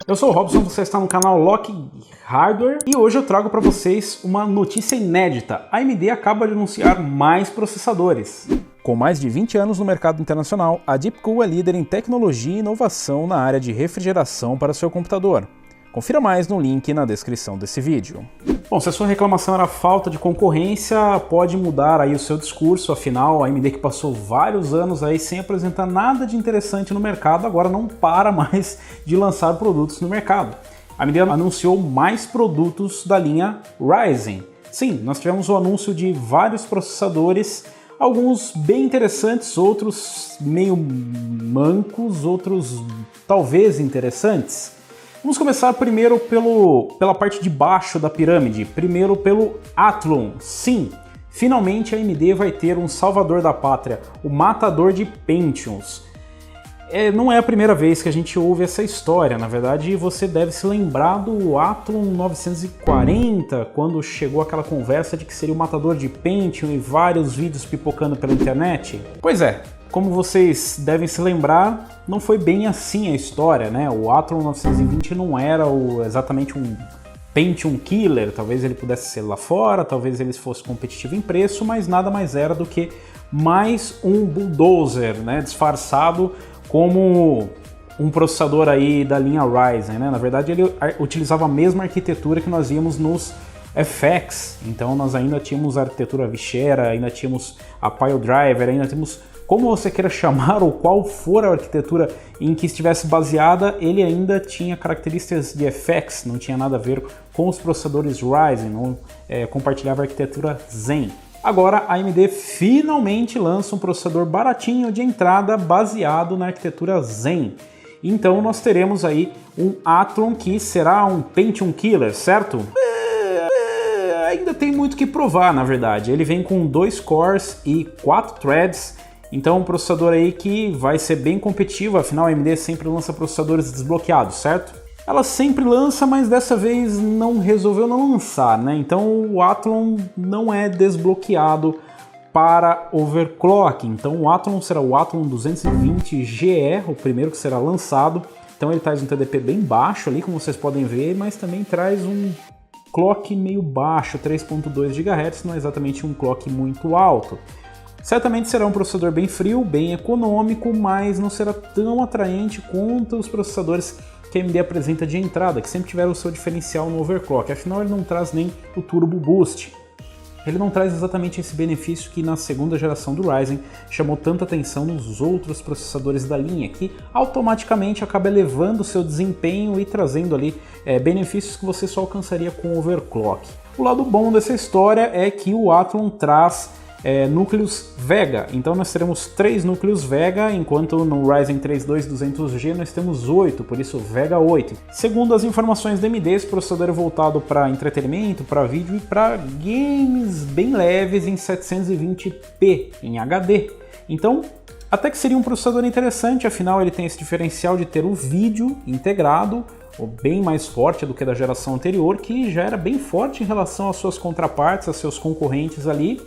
Eu sou o Robson, você está no canal Lock Hardware e hoje eu trago para vocês uma notícia inédita. A AMD acaba de anunciar mais processadores. Com mais de 20 anos no mercado internacional, a Deepcool é líder em tecnologia e inovação na área de refrigeração para seu computador. Confira mais no link na descrição desse vídeo. Bom, se a sua reclamação era falta de concorrência, pode mudar aí o seu discurso, afinal a AMD que passou vários anos aí sem apresentar nada de interessante no mercado, agora não para mais de lançar produtos no mercado. A AMD anunciou mais produtos da linha Ryzen. Sim, nós tivemos o anúncio de vários processadores, alguns bem interessantes, outros meio mancos, outros talvez interessantes. Vamos começar primeiro pela parte de baixo da pirâmide, primeiro pelo Athlon. Sim, finalmente a AMD vai ter um salvador da pátria, o matador de Pentiums. Não é a primeira vez que a gente ouve essa história, na verdade você deve se lembrar do Athlon 940, quando chegou aquela conversa de que seria o matador de Pentium e vários vídeos pipocando pela internet. Pois é. Como vocês devem se lembrar, não foi bem assim a história, né? O Athlon 920 não era exatamente um Pentium Killer, talvez ele pudesse ser lá fora, talvez ele fosse competitivo em preço, mas nada mais era do que mais um bulldozer, né? Disfarçado como um processador aí da linha Ryzen, né? Na verdade ele utilizava a mesma arquitetura que nós víamos nos FX, então nós ainda tínhamos a arquitetura Vishera, ainda tínhamos a Pile Driver, ainda tínhamos como você queira chamar ou qual for a arquitetura em que estivesse baseada, ele ainda tinha características de FX, não tinha nada a ver com os processadores Ryzen, não compartilhava a arquitetura Zen. Agora a AMD finalmente lança um processador baratinho de entrada baseado na arquitetura Zen. Então nós teremos aí um Athlon que será um Pentium Killer, certo? Ainda tem muito que provar, na verdade. Ele vem com 2 cores e 4 threads. Então um processador aí que vai ser bem competitivo, afinal a AMD sempre lança processadores desbloqueados, certo? Ela sempre lança, mas dessa vez resolveu não lançar, né? Então o Athlon não é desbloqueado para overclock. Então o Athlon será o Athlon 220GE, o primeiro que será lançado. Então ele traz um TDP bem baixo ali, como vocês podem ver, mas também traz um clock meio baixo, 3.2 GHz, não é exatamente um clock muito alto. Certamente será um processador bem frio, bem econômico, mas não será tão atraente quanto os processadores que a AMD apresenta de entrada, que sempre tiveram o seu diferencial no overclock. Afinal, ele não traz nem o Turbo Boost. Ele não traz exatamente esse benefício que na segunda geração do Ryzen chamou tanta atenção nos outros processadores da linha, que automaticamente acaba elevando o seu desempenho e trazendo ali benefícios que você só alcançaria com overclock. O lado bom dessa história é que o Athlon traz núcleos Vega, então nós teremos 3 núcleos Vega, enquanto no Ryzen 3 2200G nós temos 8, por isso Vega 8. Segundo as informações da AMD, esse processador é voltado para entretenimento, para vídeo e para games bem leves em 720p em HD. Então, até que seria um processador interessante, afinal ele tem esse diferencial de ter o vídeo integrado, ou bem mais forte do que da geração anterior, que já era bem forte em relação às suas contrapartes, aos seus concorrentes ali,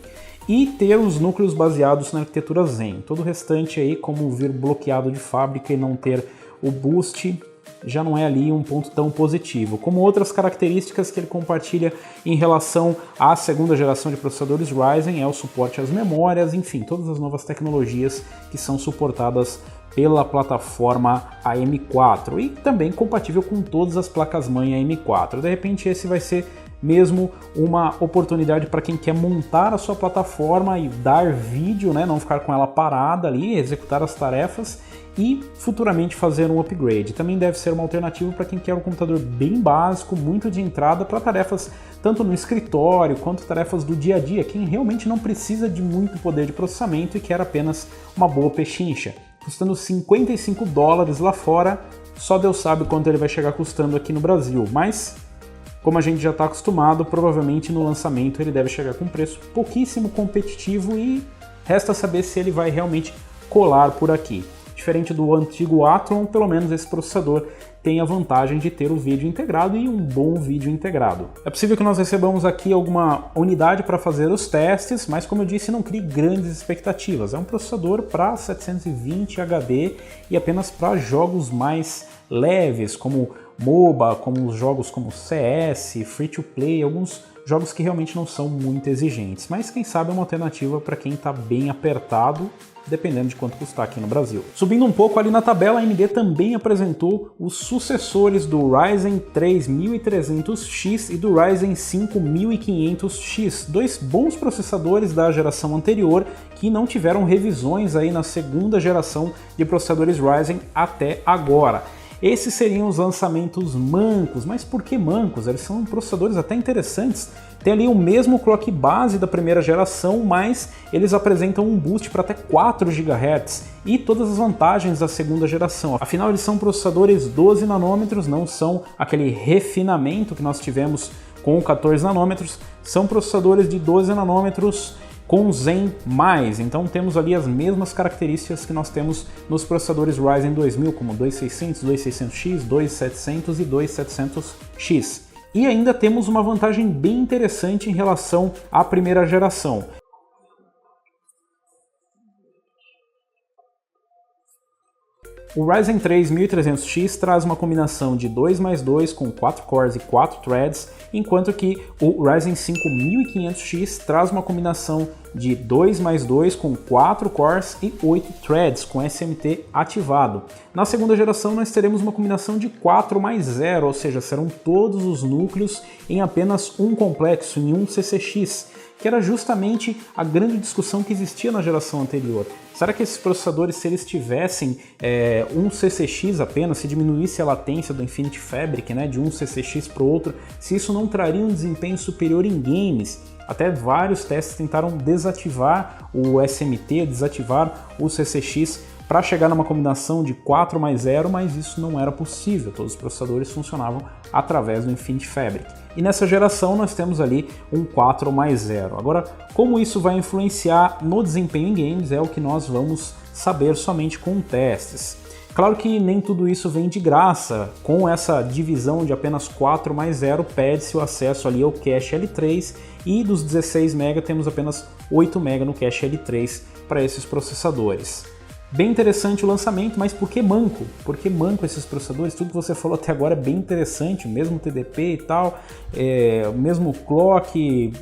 e ter os núcleos baseados na arquitetura Zen. Todo o restante aí, como vir bloqueado de fábrica e não ter o boost, já não é ali um ponto tão positivo. Como outras características que ele compartilha em relação à segunda geração de processadores Ryzen, é o suporte às memórias, enfim, todas as novas tecnologias que são suportadas pela plataforma AM4 e também compatível com todas as placas-mãe AM4. De repente esse vai ser mesmo uma oportunidade para quem quer montar a sua plataforma e dar vídeo, né? Não ficar com ela parada ali, executar as tarefas e futuramente fazer um upgrade. Também deve ser uma alternativa para quem quer um computador bem básico, muito de entrada para tarefas tanto no escritório quanto tarefas do dia a dia, quem realmente não precisa de muito poder de processamento e quer apenas uma boa pechincha. Custando $55 lá fora, só Deus sabe quanto ele vai chegar custando aqui no Brasil, mas como a gente já está acostumado, provavelmente no lançamento ele deve chegar com um preço pouquíssimo competitivo e resta saber se ele vai realmente colar por aqui. Diferente do antigo Athlon, pelo menos esse processador tem a vantagem de ter o vídeo integrado e um bom vídeo integrado. É possível que nós recebamos aqui alguma unidade para fazer os testes, mas como eu disse, não crie grandes expectativas. É um processador para 720 HD e apenas para jogos mais leves, como MOBA, como jogos como CS, Free to Play, alguns jogos que realmente não são muito exigentes, mas quem sabe é uma alternativa para quem está bem apertado, dependendo de quanto custar aqui no Brasil. Subindo um pouco ali na tabela, a AMD também apresentou os sucessores do Ryzen 3300X e do Ryzen 5500X, dois bons processadores da geração anterior que não tiveram revisões aí na segunda geração de processadores Ryzen até agora. Esses seriam os lançamentos mancos, mas por que mancos? Eles são processadores até interessantes. Tem ali o mesmo clock base da primeira geração, mas eles apresentam um boost para até 4 GHz e todas as vantagens da segunda geração. Afinal, eles são processadores 12 nanômetros, não são aquele refinamento que nós tivemos com 14 nanômetros, são processadores de 12 nanômetros com Zen+, então temos ali as mesmas características que nós temos nos processadores Ryzen 2000, como 2600, 2600X, 2700 e 2700X. E ainda temos uma vantagem bem interessante em relação à primeira geração. O Ryzen 3 1300X traz uma combinação de 2+2 com 4 cores e 4 threads, enquanto que o Ryzen 5 1500X traz uma combinação de 2+2 com 4 cores e 8 threads com SMT ativado. Na segunda geração nós teremos uma combinação de 4+0, ou seja, serão todos os núcleos em apenas um complexo, em um CCX, que era justamente a grande discussão que existia na geração anterior. Será que esses processadores, se eles tivessem um CCX apenas, se diminuísse a latência do Infinity Fabric, né, de um CCX para o outro, se isso não traria um desempenho superior em games? Até vários testes tentaram desativar o SMT, desativar o CCX para chegar numa combinação de 4+0, mas isso não era possível, todos os processadores funcionavam através do Infinity Fabric. E nessa geração nós temos ali um 4+0. Agora, como isso vai influenciar no desempenho em games é o que nós vamos saber somente com testes. Claro que nem tudo isso vem de graça, com essa divisão de apenas 4+0 pede-se o acesso ali ao cache L3 e dos 16 MB temos apenas 8 MB no cache L3 para esses processadores. Bem interessante o lançamento, mas por que manco? Por que manco esses processadores? Tudo que você falou até agora é bem interessante, o mesmo TDP e tal, o mesmo clock.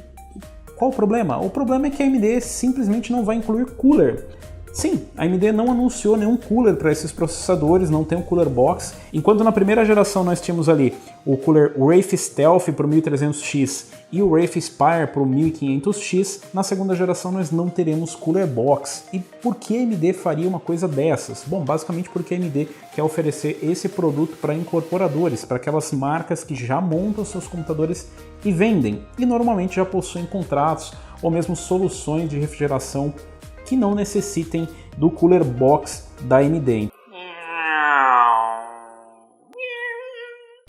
Qual o problema? O problema é que a AMD simplesmente não vai incluir cooler. Sim, a AMD não anunciou nenhum cooler para esses processadores, não tem um cooler box. Enquanto na primeira geração nós tínhamos ali o cooler Wraith Stealth para o 1300X e o Wraith Spire para o 1500X, na segunda geração nós não teremos cooler box. E por que a AMD faria uma coisa dessas? Bom, basicamente porque a AMD quer oferecer esse produto para incorporadores, para aquelas marcas que já montam seus computadores e vendem, e normalmente já possuem contratos ou mesmo soluções de refrigeração que não necessitem do cooler box da AMD.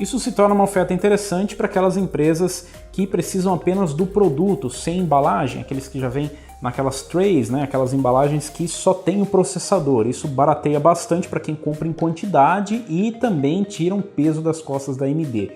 Isso se torna uma oferta interessante para aquelas empresas que precisam apenas do produto, sem embalagem, aqueles que já vêm naquelas trays, né, aquelas embalagens que só tem o processador. Isso barateia bastante para quem compra em quantidade e também tira um peso das costas da AMD.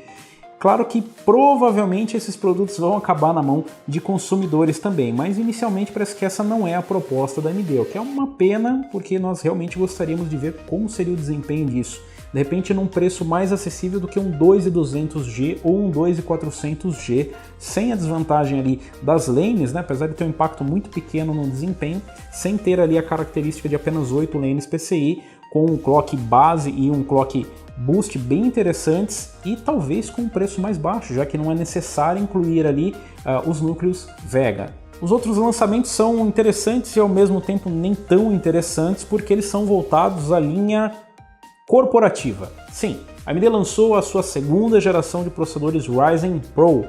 Claro que provavelmente esses produtos vão acabar na mão de consumidores também, mas inicialmente parece que essa não é a proposta da AMD, o que é uma pena, porque nós realmente gostaríamos de ver como seria o desempenho disso. De repente num preço mais acessível do que um 2200G ou um 2400G, sem a desvantagem ali das lanes, né? Apesar de ter um impacto muito pequeno no desempenho, sem ter ali a característica de apenas 8 lanes PCI, com um clock base e um clock boost bem interessantes e talvez com um preço mais baixo, já que não é necessário incluir ali os núcleos Vega. Os outros lançamentos são interessantes e ao mesmo tempo nem tão interessantes porque eles são voltados à linha corporativa. Sim, a AMD lançou a sua segunda geração de processadores Ryzen Pro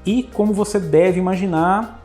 e, como você deve imaginar,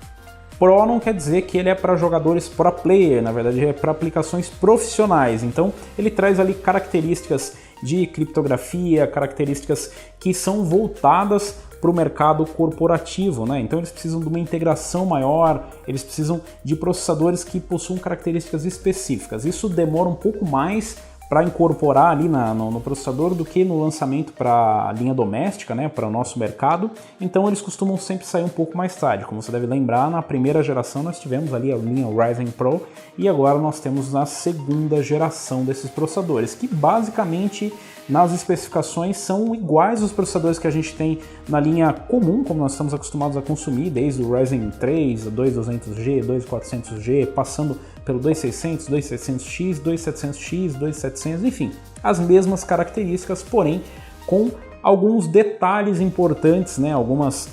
Pro não quer dizer que ele é para jogadores pro player, na verdade é para aplicações profissionais. Então ele traz ali características de criptografia, características que são voltadas para o mercado corporativo, né? Então eles precisam de uma integração maior, eles precisam de processadores que possuam características específicas. Isso demora um pouco mais para incorporar ali no processador do que no lançamento para a linha doméstica, né, para o nosso mercado. Então eles costumam sempre sair um pouco mais tarde. Como você deve lembrar, na primeira geração nós tivemos ali a linha Ryzen Pro e agora nós temos a segunda geração desses processadores, que basicamente nas especificações são iguais aos processadores que a gente tem na linha comum, como nós estamos acostumados a consumir, desde o Ryzen 3, 2200G, 2400G, passando pelo 2600, 2600X, 2700X, 2700, enfim, as mesmas características, porém com alguns detalhes importantes, né, algumas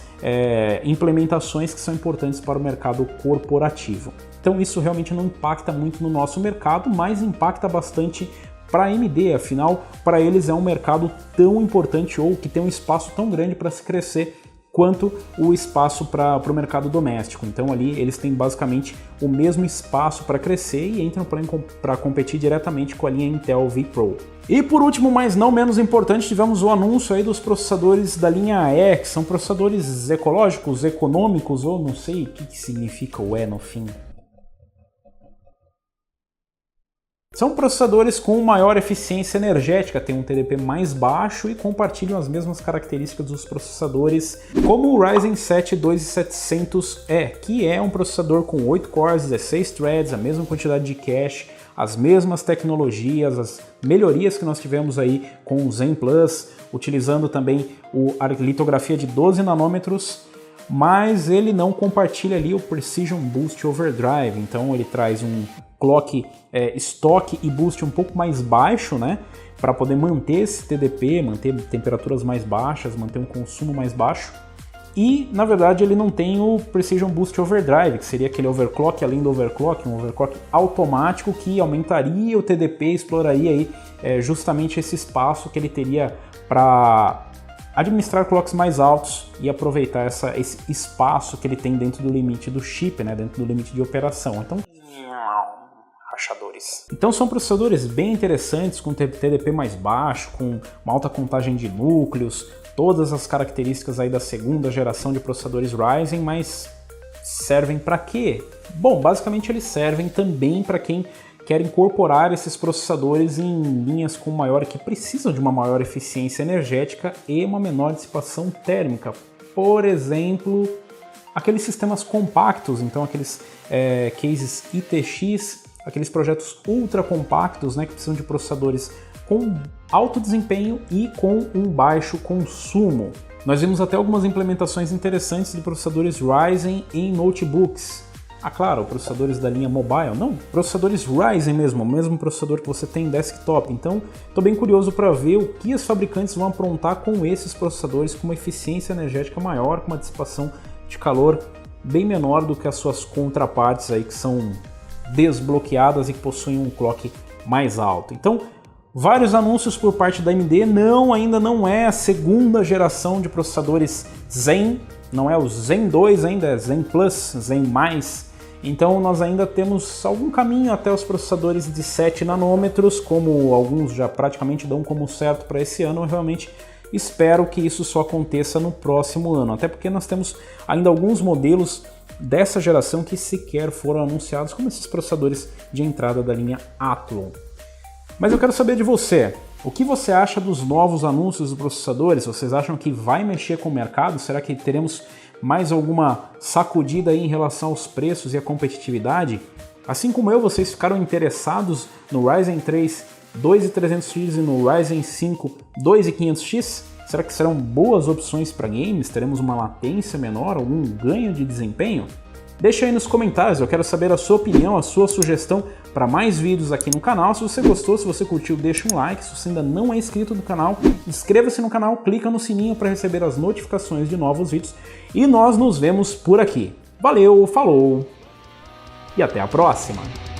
implementações que são importantes para o mercado corporativo. Então isso realmente não impacta muito no nosso mercado, mas impacta bastante para a AMD, afinal, para eles é um mercado tão importante ou que tem um espaço tão grande para se crescer quanto o espaço para o mercado doméstico. Então ali eles têm basicamente o mesmo espaço para crescer e entram para competir diretamente com a linha Intel vPro. E por último, mas não menos importante, tivemos o anúncio aí dos processadores da linha E, que são processadores ecológicos, econômicos, ou não sei o que significa o E no fim. São processadores com maior eficiência energética, têm um TDP mais baixo e compartilham as mesmas características dos processadores como o Ryzen 7 2700E, que é um processador com 8 cores, 16 threads, a mesma quantidade de cache, as mesmas tecnologias, as melhorias que nós tivemos aí com o Zen Plus, utilizando também a litografia de 12 nanômetros, mas ele não compartilha ali o Precision Boost Overdrive, então ele traz um clock estoque e boost um pouco mais baixo, né, para poder manter esse TDP, manter temperaturas mais baixas, manter um consumo mais baixo. E, na verdade, ele não tem o Precision Boost Overdrive, que seria aquele overclock além do overclock, um overclock automático que aumentaria o TDP e exploraria aí, justamente esse espaço que ele teria para administrar clocks mais altos e aproveitar esse espaço que ele tem dentro do limite do chip, né, dentro do limite de operação. Então, rachadores. Então são processadores bem interessantes, com TDP mais baixo, com uma alta contagem de núcleos, todas as características aí da segunda geração de processadores Ryzen, mas servem para quê? Bom, basicamente eles servem também para quem quer incorporar esses processadores em linhas com que precisam de uma maior eficiência energética e uma menor dissipação térmica. Por exemplo, aqueles sistemas compactos, então aqueles cases ITX, aqueles projetos ultra compactos, né, que precisam de processadores com alto desempenho e com um baixo consumo. Nós vimos até algumas implementações interessantes de processadores Ryzen em notebooks. Ah, claro, processadores da linha mobile, não, processadores Ryzen mesmo, o mesmo processador que você tem em desktop. Então, estou bem curioso para ver o que os fabricantes vão aprontar com esses processadores com uma eficiência energética maior, com uma dissipação de calor bem menor do que as suas contrapartes aí que são desbloqueadas e que possuem um clock mais alto. Então, vários anúncios por parte da AMD, ainda não é a segunda geração de processadores Zen, não é o Zen 2 ainda, é Zen Plus, Zen+. Então nós ainda temos algum caminho até os processadores de 7 nanômetros, como alguns já praticamente dão como certo para esse ano. Eu realmente espero que isso só aconteça no próximo ano, até porque nós temos ainda alguns modelos dessa geração que sequer foram anunciados, como esses processadores de entrada da linha Athlon. Mas eu quero saber de você, o que você acha dos novos anúncios dos processadores? Vocês acham que vai mexer com o mercado? Será que teremos mais alguma sacudida aí em relação aos preços e à competitividade? Assim como eu, vocês ficaram interessados no Ryzen 3 2300X e no Ryzen 5 2500X? Será que serão boas opções para games? Teremos uma latência menor, algum ganho de desempenho? Deixa aí nos comentários, eu quero saber a sua opinião, a sua sugestão para mais vídeos aqui no canal. Se você gostou, se você curtiu, deixa um like. Se você ainda não é inscrito no canal, inscreva-se no canal, clica no sininho para receber as notificações de novos vídeos. E nós nos vemos por aqui. Valeu, falou e até a próxima!